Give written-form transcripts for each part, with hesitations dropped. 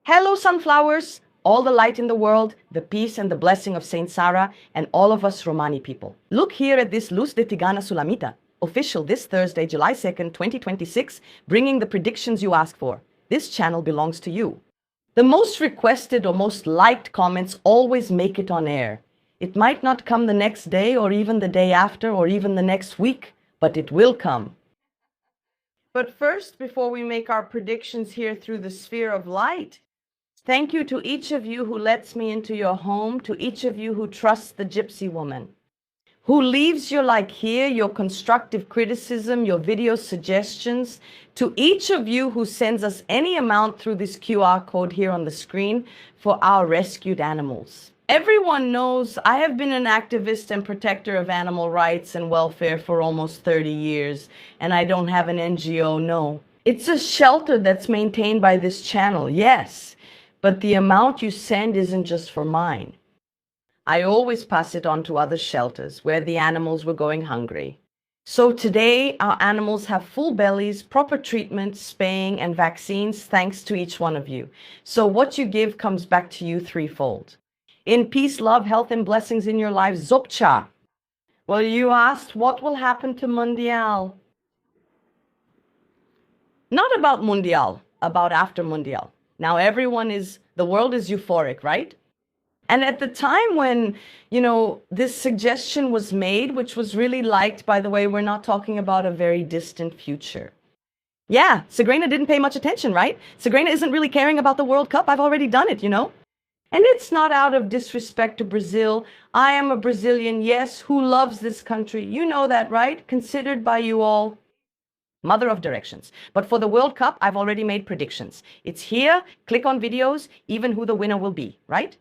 Hello, sunflowers, all the light in the world, the peace and the blessing of Saint Sarah, and all of us Romani people. Look here at this Luz de Tigana Sulamita, official this Thursday, July 2nd, 2026, bringing the predictions you ask for. This channel belongs to you. The most requested or most liked comments always make it on air. It might not come the next day or even the day after or even the next week, but it will come. But first, before we make our predictions here through the sphere of light, thank you to each of you who lets me into your home, to each of you who trusts the Gypsy woman, who leaves your like here, your constructive criticism, your video suggestions, to each of you who sends us any amount through this QR code here on the screen for our rescued animals. Everyone knows I have been an activist and protector of animal rights and welfare for almost 30 years, and I don't have an NGO, no. It's a shelter that's maintained by this channel, yes, but the amount you send isn't just for mine. I always pass it on to other shelters where the animals were going hungry. So today, our animals have full bellies, proper treatment, spaying, and vaccines thanks to each one of you. So what you give comes back to you threefold. In peace, love, health, and blessings in your life, Zopcha. Well, you asked what will happen to Mundial. Not about Mundial, about after Mundial. Now the world is euphoric, right? And at the time when, this suggestion was made, which was really liked, by the way, we're not talking about a very distant future. Yeah, Sagrina didn't pay much attention, right? Sagrina isn't really caring about the World Cup. I've already done it, And it's not out of disrespect to Brazil. I am a Brazilian, yes, who loves this country. You know that, right? Considered by you all mother of directions. But for the World Cup, I've already made predictions. It's here. Click on videos, even who the winner will be, right?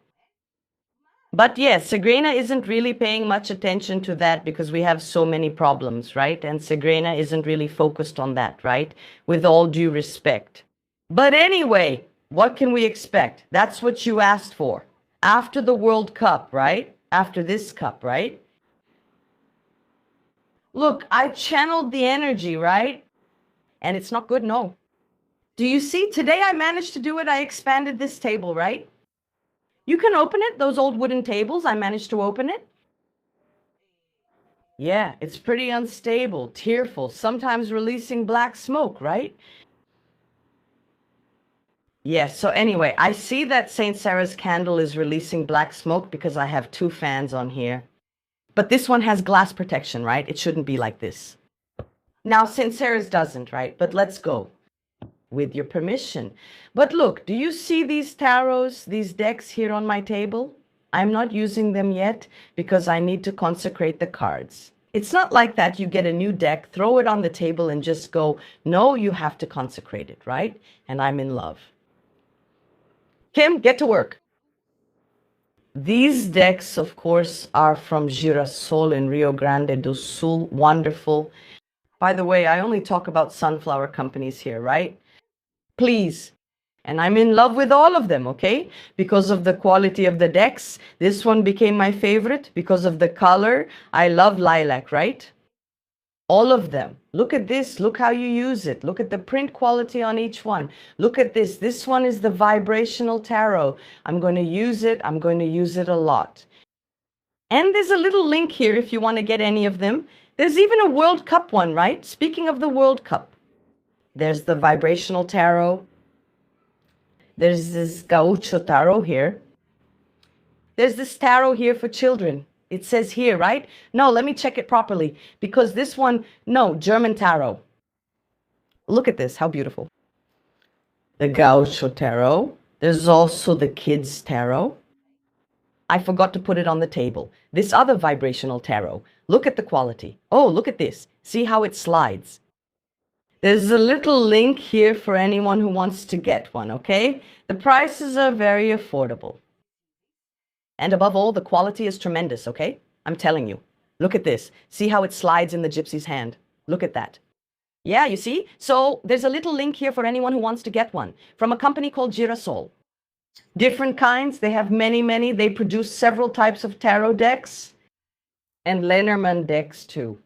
But yes, Sagrina isn't really paying much attention to that because we have so many problems, right? And Sagrina isn't really focused on that, right? With all due respect. But anyway, what can we expect? That's what you asked for. After the World Cup, right? After this cup, right? Look, I channeled the energy, right? And it's not good, no. Do you see? Today I managed to do it. I expanded this table, right? You can open it, those old wooden tables. I managed to open it. Yeah, it's pretty unstable, tearful, sometimes releasing black smoke, right? Yes, so anyway, I see that St. Sarah's candle is releasing black smoke because I have two fans on here. But this one has glass protection, right? It shouldn't be like this. Now, St. Sarah's doesn't, right? But let's go. With your permission. But look, do you see these tarots, these decks here on my table? I'm not using them yet because I need to consecrate the cards. It's not like that you get a new deck, throw it on the table and just go, no, you have to consecrate it, right? And I'm in love. Kim, get to work. These decks, of course, are from Girasol in Rio Grande do Sul. Wonderful. By the way, I only talk about sunflower companies here, right? Please. And I'm in love with all of them, okay? Because of the quality of the decks. This one became my favorite because of the color. I love lilac, right? All of them. Look at this. Look how you use it. Look at the print quality on each one. Look at this. This one is the vibrational tarot. I'm going to use it. I'm going to use it a lot. And there's a little link here if you want to get any of them. There's even a World Cup one, right? Speaking of the World Cup. There's the vibrational tarot. There's this gaucho tarot here. There's this tarot here for children. It says here, right? No, let me check it properly. Because this one, no, German tarot. Look at this, how beautiful. The gaucho tarot. There's also the kids tarot. I forgot to put it on the table. This other vibrational tarot. Look at the quality. Oh, look at this. See how it slides. There's a little link here for anyone who wants to get one, okay? The prices are very affordable. And above all, the quality is tremendous, okay? I'm telling you. Look at this. See how it slides in the Gypsy's hand? Look at that. Yeah, you see? So there's a little link here for anyone who wants to get one from a company called Girasol. Different kinds. They have many, many. They produce several types of tarot decks and Lenormand decks too.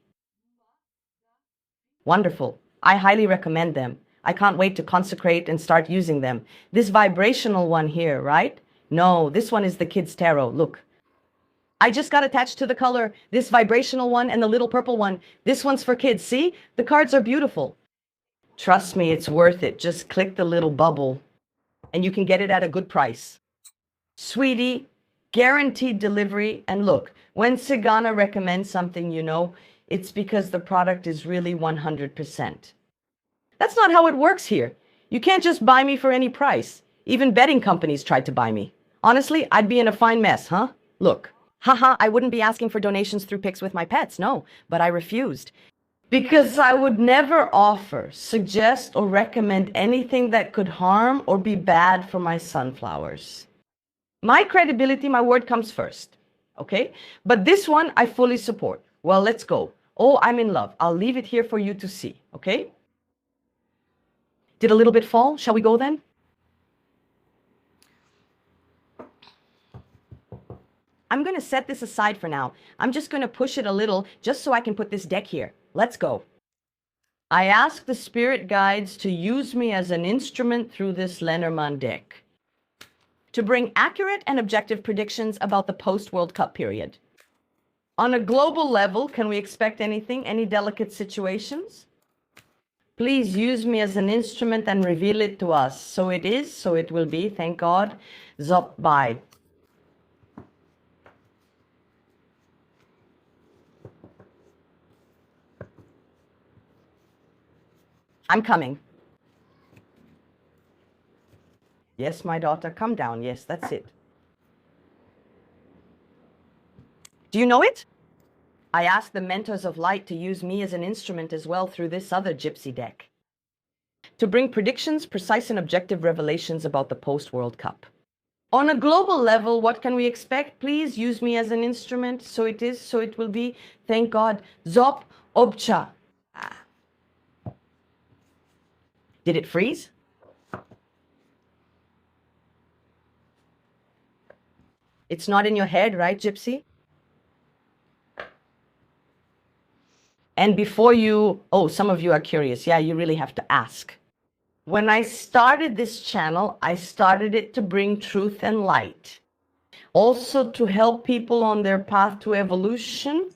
Wonderful. I highly recommend them. I can't wait to consecrate and start using them. This vibrational one here, right? No, this one is the kids' tarot. Look. I just got attached to the color, this vibrational one and the little purple one. This one's for kids. See? The cards are beautiful. Trust me, it's worth it. Just click the little bubble and you can get it at a good price. Sweetie, guaranteed delivery. And look, when Sigana recommends something, it's because the product is really 100%. That's not how it works here. You can't just buy me for any price. Even betting companies tried to buy me. Honestly, I'd be in a fine mess, huh? Look. Haha, I wouldn't be asking for donations through pics with my pets, no, but I refused. Because I would never offer, suggest, or recommend anything that could harm or be bad for my sunflowers. My credibility, my word comes first, okay? But this one I fully support. Well, let's go. Oh, I'm in love. I'll leave it here for you to see, okay? Did a little bit fall? Shall we go then? I'm going to set this aside for now. I'm just going to push it a little just so I can put this deck here. Let's go. I ask the spirit guides to use me as an instrument through this Lenormand deck to bring accurate and objective predictions about the post-World Cup period. On a global level, can we expect anything, any delicate situations? Please use me as an instrument and reveal it to us. So it is, so it will be, thank God. Zop, bye. I'm coming. Yes, my daughter, come down. Yes, that's it. Do you know it? I asked the mentors of light to use me as an instrument as well through this other Gypsy deck to bring predictions, precise and objective revelations about the post-World Cup. On a global level, what can we expect? Please use me as an instrument. So it is, so it will be. Thank God. Zop, obcha. Did it freeze? It's not in your head, right, Gypsy? And before you, some of you are curious. Yeah, you really have to ask. When I started this channel, I started it to bring truth and light. Also to help people on their path to evolution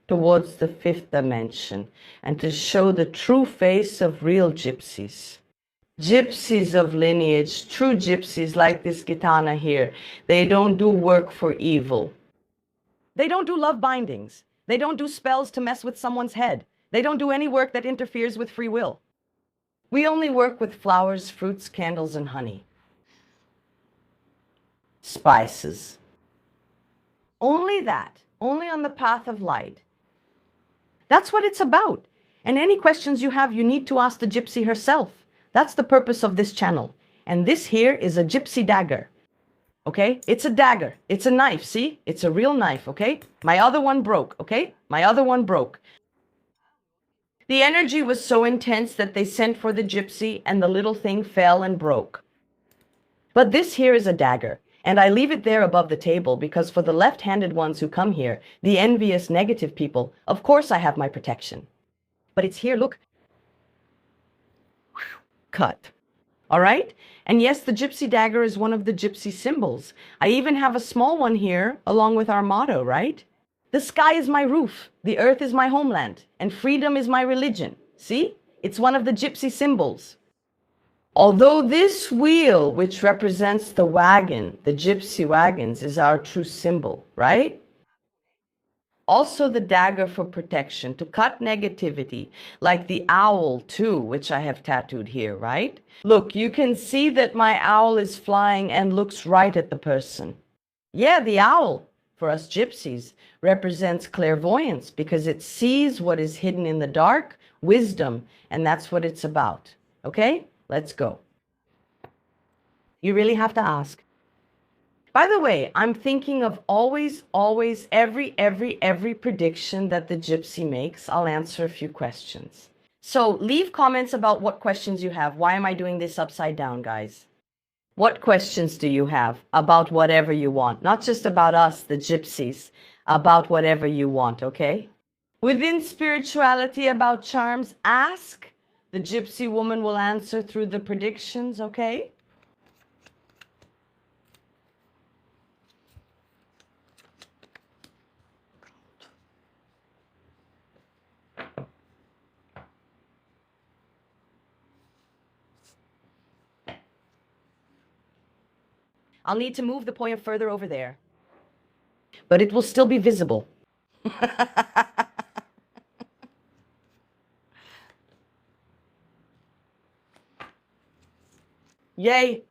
towards the fifth dimension and to show the true face of real gypsies. Gypsies of lineage, true gypsies like this Gitana here. They don't do work for evil. They don't do love bindings. They don't do spells to mess with someone's head. They don't do any work that interferes with free will. We only work with flowers, fruits, candles, and honey. Spices. Only that. Only on the path of light. That's what it's about. And any questions you have, you need to ask the gypsy herself. That's the purpose of this channel. And this here is a gypsy dagger. Okay? It's a dagger. It's a knife. See? It's a real knife. Okay? My other one broke. Okay? My other one broke. The energy was so intense that they sent for the gypsy and the little thing fell and broke. But this here is a dagger. And I leave it there above the table because for the left-handed ones who come here, the envious negative people, of course I have my protection. But it's here, look. Cut. All right? And yes, the gypsy dagger is one of the gypsy symbols. I even have a small one here along with our motto, right? The sky is my roof, the earth is my homeland, and freedom is my religion. See? It's one of the gypsy symbols. Although this wheel, which represents the wagon, the gypsy wagons, is our true symbol, right? Also the dagger for protection, to cut negativity, like the owl too, which I have tattooed here, right? Look, you can see that my owl is flying and looks right at the person. Yeah, the owl, for us gypsies, represents clairvoyance because it sees what is hidden in the dark, wisdom, and that's what it's about. Okay? Let's go. You really have to ask. By the way, I'm thinking of always, every prediction that the gypsy makes. I'll answer a few questions. So leave comments about what questions you have. Why am I doing this upside down, guys? What questions do you have about whatever you want? Not just about us, the gypsies, about whatever you want, okay? Within spirituality, about charms, ask The gypsy woman will answer through the predictions, okay? I'll need to move the pointer further over there. But it will still be visible. Yay!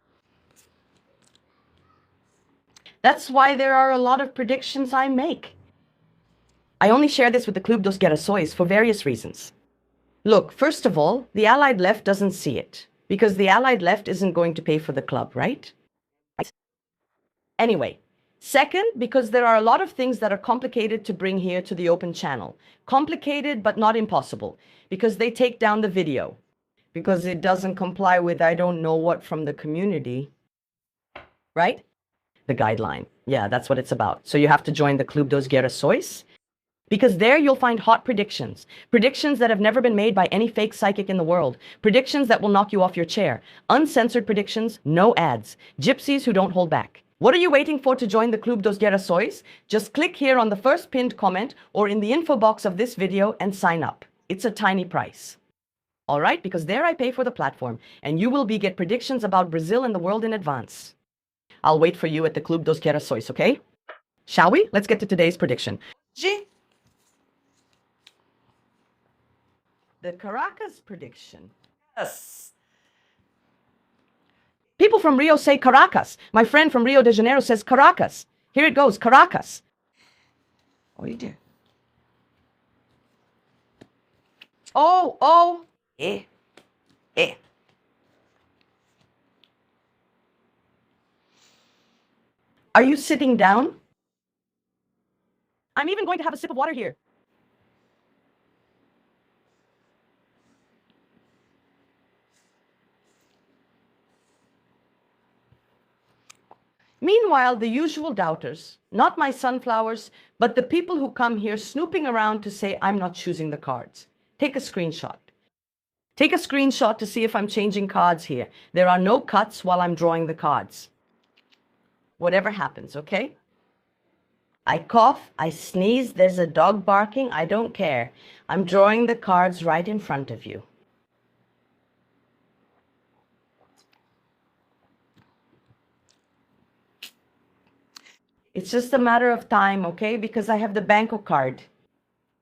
That's why there are a lot of predictions I make. I only share this with the Club dos Gerações for various reasons. Look, first of all, the Allied left doesn't see it, because the Allied left isn't going to pay for the club, right? Anyway, second, because there are a lot of things that are complicated to bring here to the open channel. Complicated, but not impossible, because they take down the video. Because it doesn't comply with I don't know what from the community, right? The guideline. Yeah, that's what it's about. So you have to join the Club dos Gerações, because there you'll find hot predictions. Predictions that have never been made by any fake psychic in the world. Predictions that will knock you off your chair. Uncensored predictions, no ads. Gypsies who don't hold back. What are you waiting for to join the Club dos Gerações? Just click here on the first pinned comment or in the info box of this video and sign up. It's a tiny price. All right, because there I pay for the platform, and you will get predictions about Brazil and the world in advance. I'll wait for you at the Club dos Gerações, okay? Shall we? Let's get to today's prediction. The Caracas prediction. Yes. People from Rio say Caracas. My friend from Rio de Janeiro says Caracas. Here it goes, Caracas. Oh, you did. Oh. Eh. Are you sitting down? I'm even going to have a sip of water here. Meanwhile, the usual doubters, not my sunflowers, but the people who come here snooping around to say I'm not choosing the cards. Take a screenshot. Take a screenshot to see if I'm changing cards here. There are no cuts while I'm drawing the cards. Whatever happens, okay? I cough, I sneeze, there's a dog barking, I don't care. I'm drawing the cards right in front of you. It's just a matter of time, okay? Because I have the Banco card.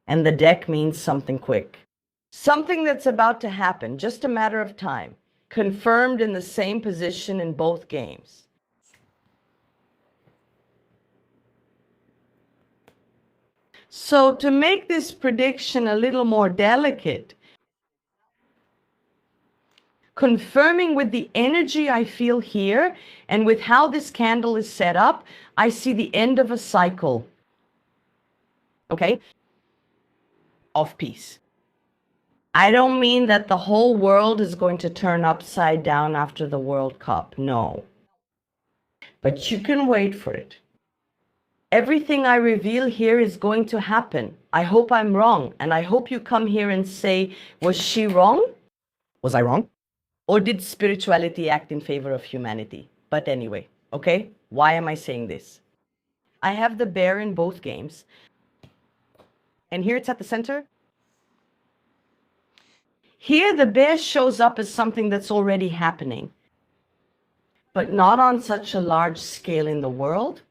And the deck means something quick. Something that's about to happen, just a matter of time. Confirmed in the same position in both games. So to make this prediction a little more delicate, confirming with the energy I feel here and with how this candle is set up, I see the end of a cycle, okay, of peace. I don't mean that the whole world is going to turn upside down after the World Cup, no. But you can wait for it. Everything I reveal here is going to happen. I hope I'm wrong, and I hope you come here and say, was she wrong? Was I wrong? Or did spirituality act in favor of humanity? But anyway, okay? Why am I saying this? I have the bear in both games. And here it's at the center. Here the bear shows up as something that's already happening. But not on such a large scale in the world.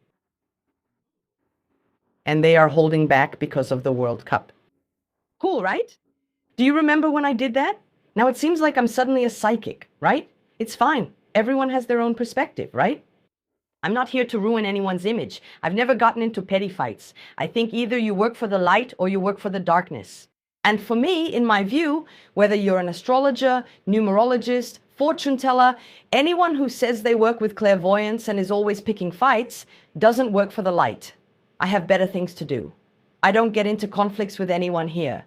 And they are holding back because of the World Cup. Cool, right? Do you remember when I did that? Now it seems like I'm suddenly a psychic, right? It's fine. Everyone has their own perspective, right? I'm not here to ruin anyone's image. I've never gotten into petty fights. I think either you work for the light or you work for the darkness. And for me, in my view, whether you're an astrologer, numerologist, fortune teller, anyone who says they work with clairvoyance and is always picking fights doesn't work for the light. I have better things to do. I don't get into conflicts with anyone here.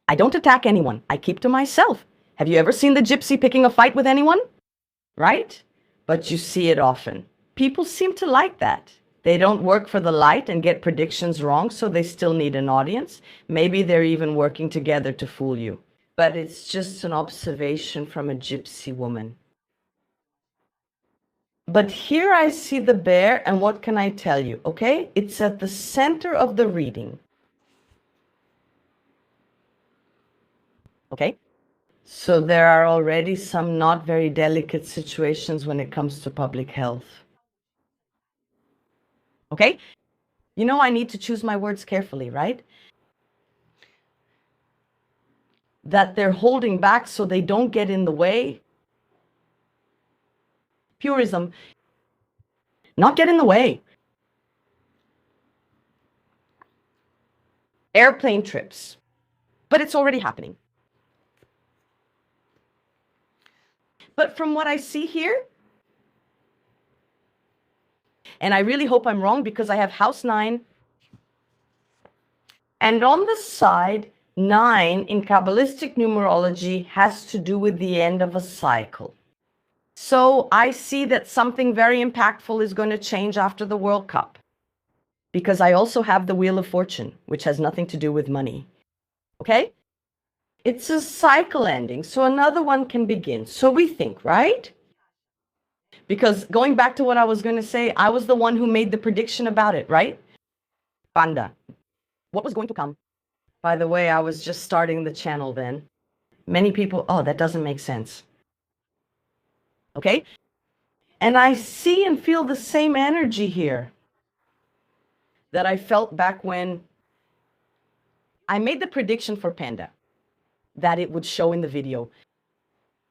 I don't attack anyone. I keep to myself. Have you ever seen the gypsy picking a fight with anyone? Right? But you see it often. People seem to like that. They don't work for the light and get predictions wrong, so they still need an audience. Maybe they're even working together to fool you. but it's just an observation from a gypsy woman. But here I see the bear, and what can I tell you? Okay, it's at the center of the reading. Okay, so there are already some not very delicate situations when it comes to public health. Okay, you know I need to choose my words carefully, right? That they're holding back so they don't get in the way. Purism, not get in the way. Airplane trips, but it's already happening. But from what I see here, and I really hope I'm wrong because I have house 9, and on the side, 9 in Kabbalistic numerology has to do with the end of a cycle. So I see that something very impactful is going to change after the World Cup, because I also have the Wheel of Fortune, which has nothing to do with money. Okay? It's a cycle ending, so another one can begin. So we think, right? Because going back to what I was going to say, I was the one who made the prediction about it, right? Panda. What was going to come? By the way, I was just starting the channel then. Many people, oh, that doesn't make sense. Okay? And I see and feel the same energy here that I felt back when I made the prediction for Panda, that it would show in the video.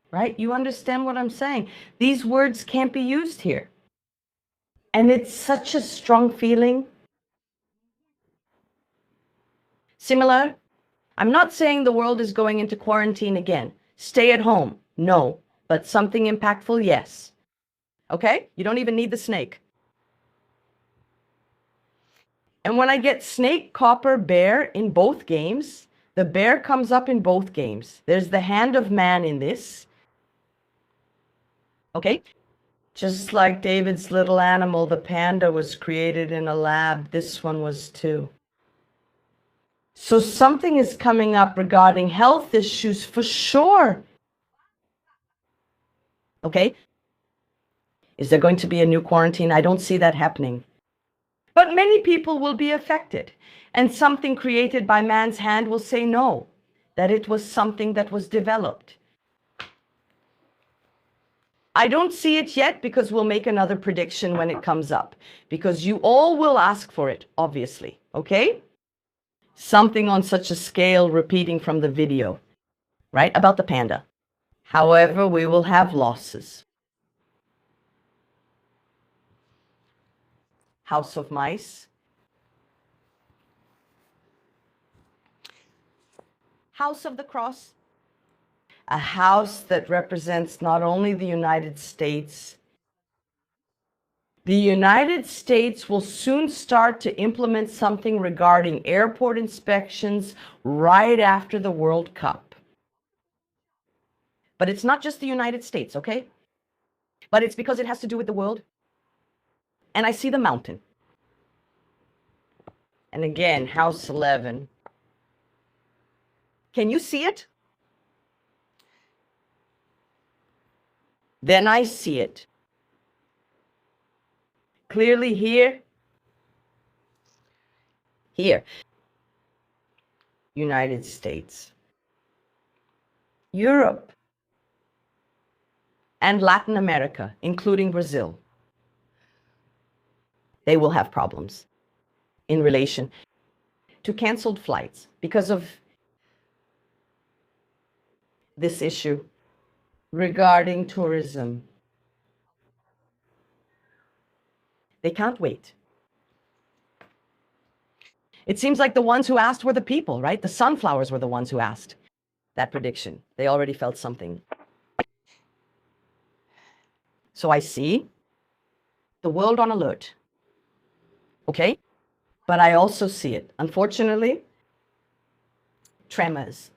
Right? You understand what I'm saying? These words can't be used here. And it's such a strong feeling. Similar. I'm not saying the world is going into quarantine again. Stay at home. No. But something impactful, yes. Okay? You don't even need the snake. And when I get snake, copper, bear in both games, the bear comes up in both games. There's the hand of man in this. Okay? Just like David's little animal, the panda was created in a lab. This one was too. So something is coming up regarding health issues for sure. Okay? Is there going to be a new quarantine? I don't see that happening. But many people will be affected. And something created by man's hand will say no, that it was something that was developed. I don't see it yet because we'll make another prediction when it comes up. Because you all will ask for it, obviously. Okay? Something on such a scale repeating from the video, right? About the panda. However, we will have losses. House of Mice. House of the Cross. A house that represents not only the United States. The United States will soon start to implement something regarding airport inspections right after the World Cup. But it's not just the United States, okay? But it's because it has to do with the world. And I see the mountain. And again, house 11. Can you see it? Then I see it. Clearly here. Here. United States. Europe. And Latin America, including Brazil. They will have problems in relation to canceled flights because of this issue regarding tourism. They can't wait. It seems like the ones who asked were the people, right? The sunflowers were the ones who asked that prediction. They already felt something. So I see the world on alert. Okay? But I also see it. Unfortunately, tremors.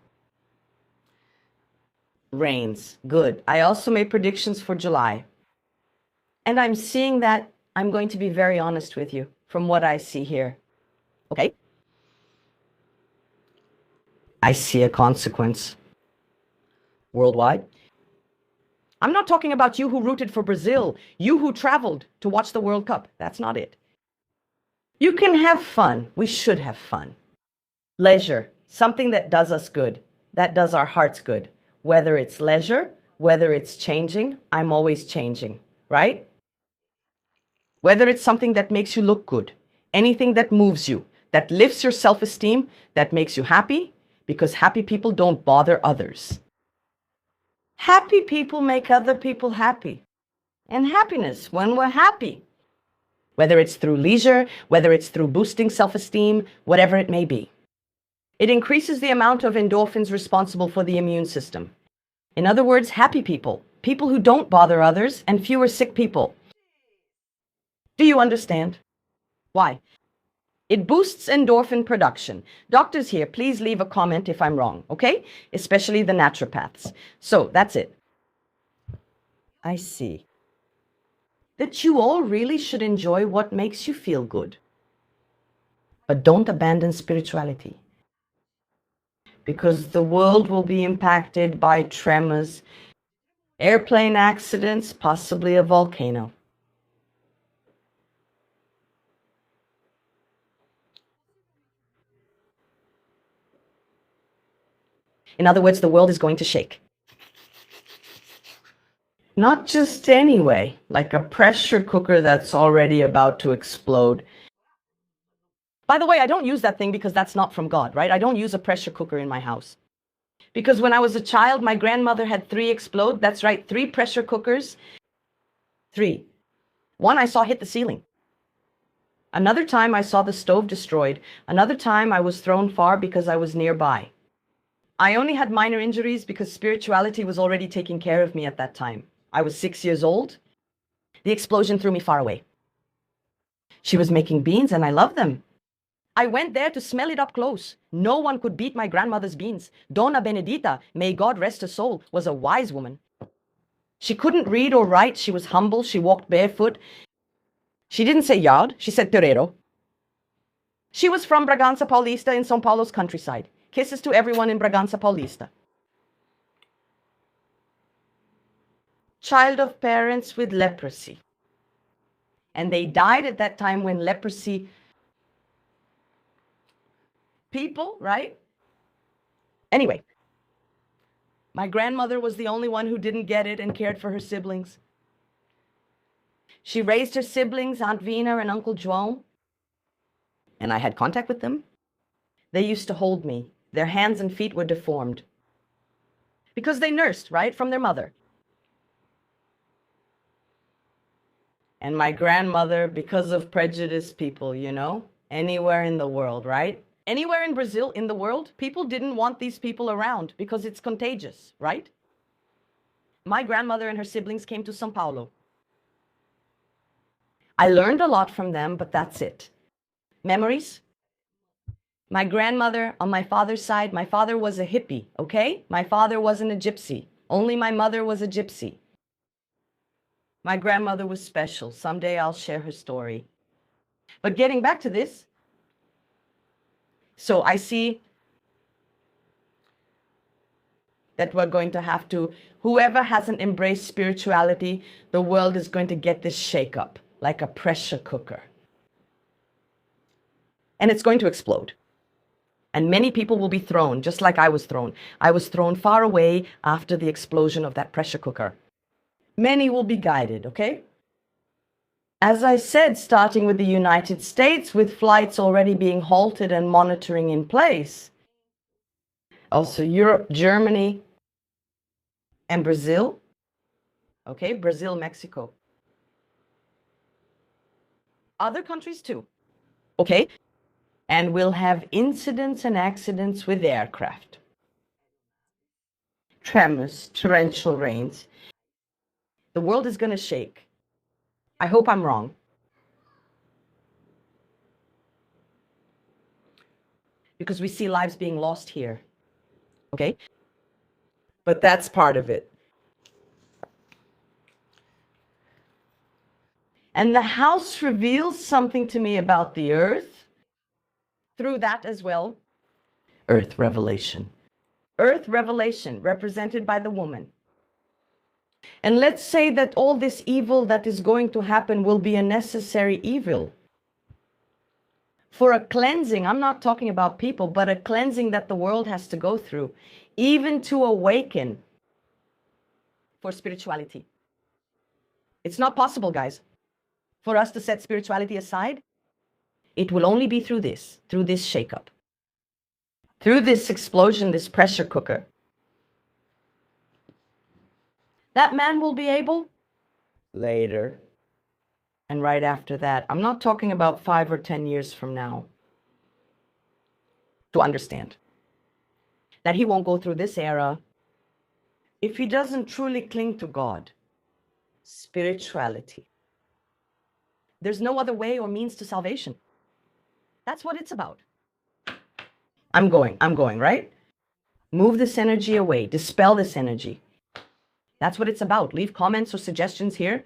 Rains. Good. I also made predictions for July. And I'm seeing that. I'm going to be very honest with you from what I see here. Okay? I see a consequence. worldwide. I'm not talking about you who rooted for Brazil, you who traveled to watch the World Cup. That's not it. You can have fun. We should have fun. Leisure, something that does us good, that does our hearts good. Whether it's leisure, whether it's changing, I'm always changing, right? Whether it's something that makes you look good, anything that moves you, that lifts your self-esteem, that makes you happy, because happy people don't bother others. Happy people make other people happy. And happiness when we're happy. Whether it's through leisure, whether it's through boosting self-esteem, whatever it may be. It increases the amount of endorphins responsible for the immune system. In other words, happy people, people who don't bother others, and fewer sick people. Do you understand? Why? It boosts endorphin production. Doctors here, please leave a comment if I'm wrong, okay? Especially the naturopaths. So that's it. I see. That you all really should enjoy what makes you feel good. But don't abandon spirituality. Because the world will be impacted by tremors, airplane accidents, possibly a volcano. In other words, the world is going to shake. Not just anyway, like a pressure cooker that's already about to explode. By the way, I don't use that thing because that's not from God, right? I don't use a pressure cooker in my house. Because when I was a child, my grandmother had 3 explode. That's right, 3 pressure cookers. 3. One I saw hit the ceiling. Another time I saw the stove destroyed. Another time I was thrown far because I was nearby. I only had minor injuries because spirituality was already taking care of me at that time. I was 6 years old. The explosion threw me far away. She was making beans and I loved them. I went there to smell it up close. No one could beat my grandmother's beans. Dona Benedita, may God rest her soul, was a wise woman. She couldn't read or write. She was humble. She walked barefoot. She didn't say yard. She said terreiro. She was from Bragança Paulista in São Paulo's countryside. Kisses to everyone in Bragança Paulista. Child of parents with leprosy. And they died at that time when leprosy people, right? Anyway, my grandmother was the only one who didn't get it and cared for her siblings. She raised her siblings, Aunt Vina and Uncle João, and I had contact with them. They used to hold me. Their hands and feet were deformed. Because they nursed, right, from their mother. And my grandmother, because of prejudice people, you know, anywhere in the world, right? Anywhere in Brazil, in the world, people didn't want these people around because it's contagious, right? My grandmother and her siblings came to São Paulo. I learned a lot from them, but that's it. Memories? My grandmother, on my father's side, my father was a hippie, okay? My father wasn't a gypsy. Only my mother was a gypsy. My grandmother was special. Someday I'll share her story. But getting back to this, so I see that we're going to have to, whoever hasn't embraced spirituality, the world is going to get this shake-up, like a pressure cooker. And it's going to explode. And many people will be thrown, just like I was thrown. I was thrown far away after the explosion of that pressure cooker. Many will be guided, okay? As I said, starting with the United States, with flights already being halted and monitoring in place. Also Europe, Germany, and Brazil. Okay, Brazil, Mexico. Other countries too. Okay? And we'll have incidents and accidents with aircraft. Tremors, torrential rains. The world is going to shake. I hope I'm wrong. Because we see lives being lost here. Okay? But that's part of it. And the house reveals something to me about the earth. Through that as well. Earth revelation. Earth revelation, represented by the woman. And let's say that all this evil that is going to happen will be a necessary evil. For a cleansing, I'm not talking about people, but a cleansing that the world has to go through, even to awaken for spirituality. It's not possible, guys, for us to set spirituality aside. It will only be through this shakeup, through this explosion, this pressure cooker. That man will be able later. And right after that, I'm not talking about 5 or 10 years from now, to understand that he won't go through this era if he doesn't truly cling to God, spirituality. There's no other way or means to salvation. That's what it's about. I'm going, right? Move this energy away, dispel this energy. That's what it's about. Leave comments or suggestions here.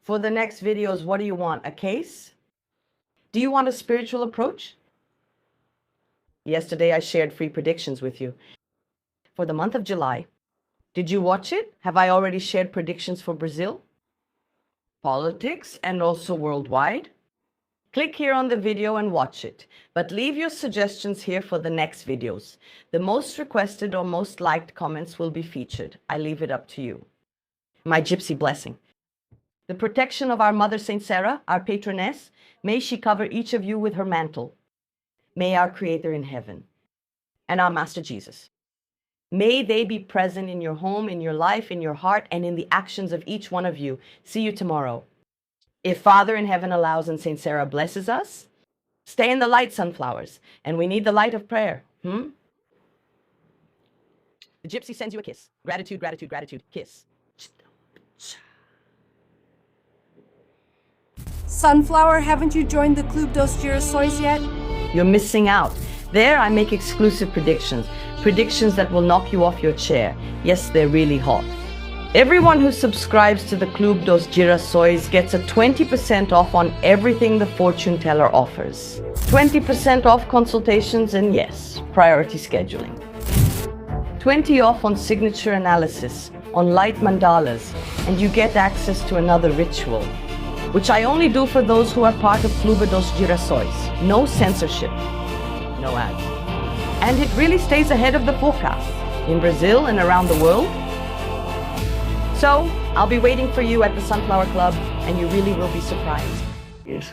For the next videos, what do you want? A case? Do you want a spiritual approach? Yesterday, I shared free predictions with you for the month of July. Did you watch it? Have I already shared predictions for Brazil, politics, and also worldwide? Click here on the video and watch it. But leave your suggestions here for the next videos. The most requested or most liked comments will be featured. I leave it up to you. My Gypsy blessing. The protection of our Mother Saint Sarah, our patroness, may she cover each of you with her mantle. May our Creator in heaven and our Master Jesus, may they be present in your home, in your life, in your heart, and in the actions of each one of you. See you tomorrow. If Father in heaven allows and Saint Sarah blesses us, stay in the light, sunflowers, and we need the light of prayer. The Gypsy sends you a kiss. Gratitude, gratitude, gratitude. Kiss. Sunflower, haven't you joined the Club dos Girassóis yet? You're missing out. There I make exclusive predictions. Predictions that will knock you off your chair. Yes, they're really hot. Everyone who subscribes to the Club dos Girassóis gets a 20% off on everything the fortune teller offers. 20% off consultations and yes, priority scheduling. 20 off on signature analysis, on light mandalas, and you get access to another ritual, which I only do for those who are part of Club dos Girassóis. No censorship, no ads. And it really stays ahead of the forecast in Brazil and around the world. So I'll be waiting for you at the Sunflower Club, and you really will be surprised. Yes.